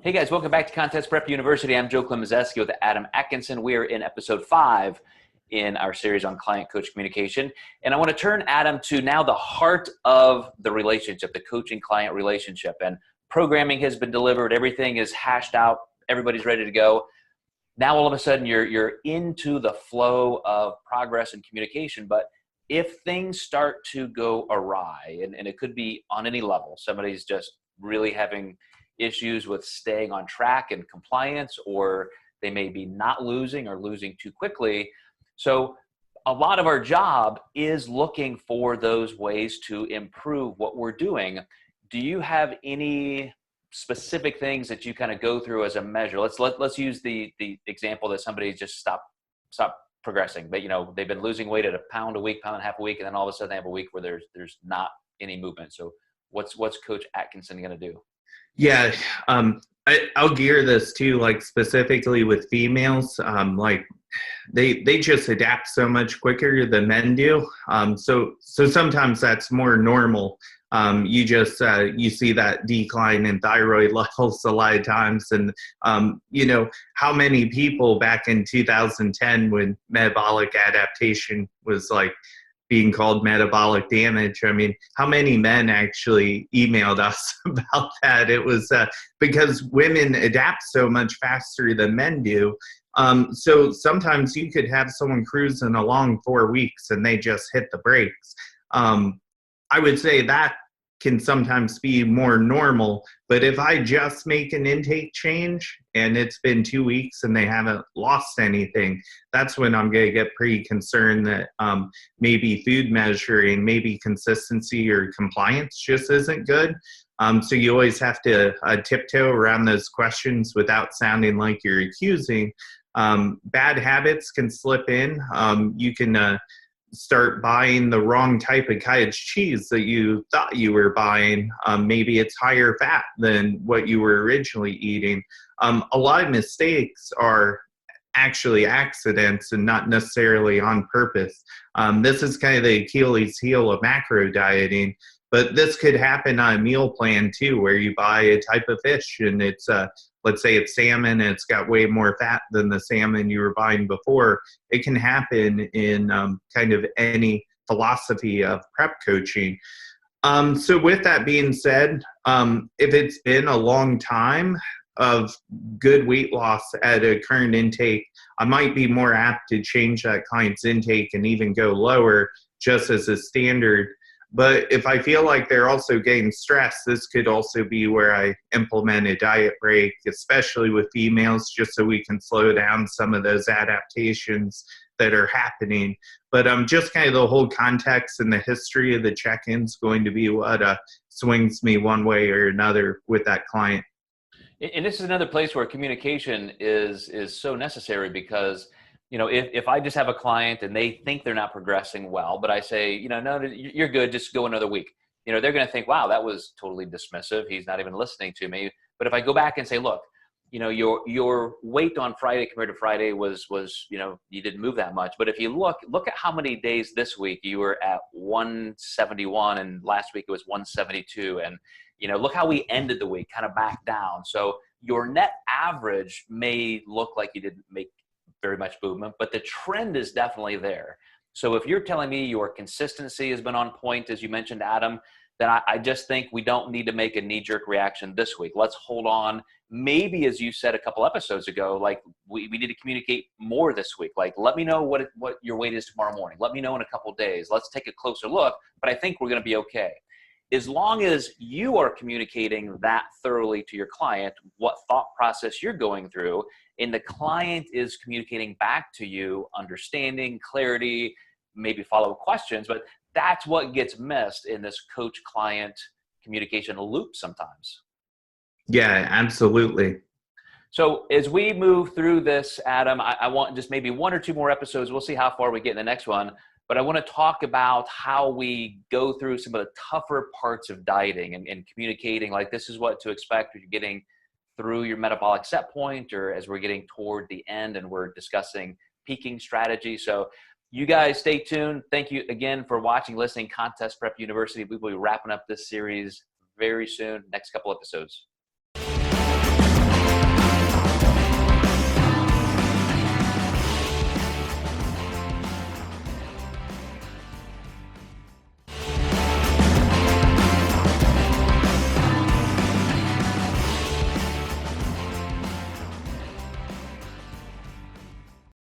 Hey guys, welcome back to Contest Prep University. I'm Joe Klemczewski with Adam Atkinson. We are in episode 5 in our series on client-coach communication. And I want to turn, Adam, to now the heart of the relationship, the coaching-client relationship. And programming has been delivered. Everything is hashed out. Everybody's ready to go. Now all of a sudden you're into the flow of progress and communication. But if things start to go awry, and it could be on any level, somebody's just really having issues with staying on track and compliance, or they may be not losing or losing too quickly. So a lot of our job is looking for those ways to improve what we're doing. Do you have any specific things that you kind of go through as a measure? Let's use the example that somebody just stopped progressing, but they've been losing weight at a pound a week, pound and a half a week, and then all of a sudden they have a week where there's not any movement. So what's Coach Atkinson going to do? Yeah, I'll gear this too, like specifically with females. Like they just adapt so much quicker than men do. So sometimes that's more normal. You see that decline in thyroid levels a lot of times, and how many people back in 2010 when metabolic adaptation was like being called metabolic damage. I mean, how many men actually emailed us about that? It was because women adapt so much faster than men do. So sometimes you could have someone cruising along 4 weeks and they just hit the brakes. I would say that can sometimes be more normal, but if I just make an intake change and it's been 2 weeks and they haven't lost anything, that's when I'm going to get pretty concerned that maybe food measuring, maybe consistency or compliance just isn't good. So you always have to tiptoe around those questions without sounding like you're accusing. Bad habits can slip in. You can start buying the wrong type of cottage cheese that you thought you were buying. Maybe it's higher fat than what you were originally eating. A lot of mistakes are actually accidents and not necessarily on purpose. This is kind of the Achilles heel of macro dieting, but this could happen on a meal plan too, where you buy a type of fish and it's let's say it's salmon and it's got way more fat than the salmon you were buying before. It can happen in kind of any philosophy of prep coaching. So with that being said, if it's been a long time of good weight loss at a current intake, I might be more apt to change that client's intake and even go lower just as a standard. But if I feel like they're also getting stressed, this could also be where I implement a diet break, especially with females, just so we can slow down some of those adaptations that are happening. But just kind of the whole context and the history of the check-ins going to be what swings me one way or another with that client. And this is another place where communication is so necessary, because if I just have a client and they think they're not progressing well, but I say, no, you're good, just go another week. They're going to think, wow, that was totally dismissive. He's not even listening to me. But if I go back and say, look, your weight on Friday compared to Friday was you didn't move that much. But if you look at how many days this week you were at 171 and last week it was 172. And, look how we ended the week, kind of back down. So your net average may look like you didn't make very much movement, but the trend is definitely there. So if you're telling me your consistency has been on point, as you mentioned, Adam, then I just think we don't need to make a knee-jerk reaction this week. Let's hold on. Maybe, as you said a couple episodes ago, like we need to communicate more this week. Like, let me know what your weight is tomorrow morning. Let me know in a couple days. Let's take a closer look, but I think we're going to be okay. As long as you are communicating that thoroughly to your client, what thought process you're going through, and the client is communicating back to you, understanding, clarity, maybe follow-up questions, but that's what gets missed in this coach-client communication loop sometimes. Yeah, absolutely. So as we move through this, Adam, I want just maybe 1 or 2 more episodes. We'll see how far we get in the next one. But I want to talk about how we go through some of the tougher parts of dieting and communicating, like this is what to expect if you're getting through your metabolic set point, or as we're getting toward the end and we're discussing peaking strategy. So you guys stay tuned. Thank you again for watching, listening. Contest Prep University. We will be wrapping up this series very soon, next couple episodes.